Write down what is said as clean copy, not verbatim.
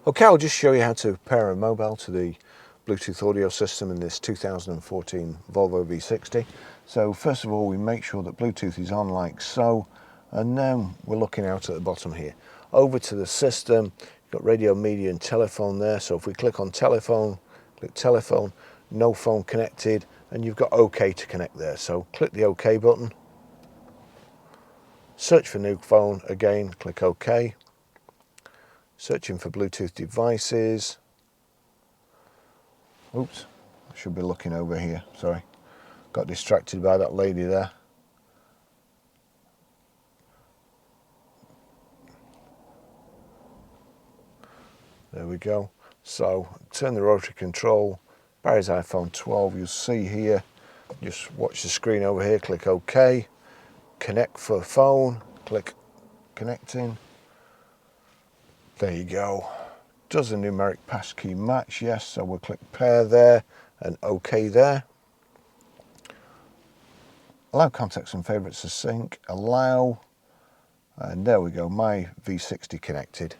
Okay, I'll just show you how to pair a mobile to the Bluetooth audio system in this 2014 Volvo V60. So first of all, we make sure that Bluetooth is on like so, and then we're looking out at the bottom here. Over to the system, you've got radio, media and telephone there. So if we click on telephone, click telephone, no phone connected, and you've got OK to connect there. So click the OK button, search for new phone, again click OK. Searching for Bluetooth devices. Oops, I should be looking over here, sorry. Got distracted by that lady there. There we go. So turn the rotary control, Barry's iPhone 12, you'll see here. Just watch the screen over here, click OK. Connect for phone, click connecting. There you go. Does the numeric passkey match? Yes, so we'll click pair there and OK there. Allow contacts and favourites to sync, allow, and there we go, my V60 connected.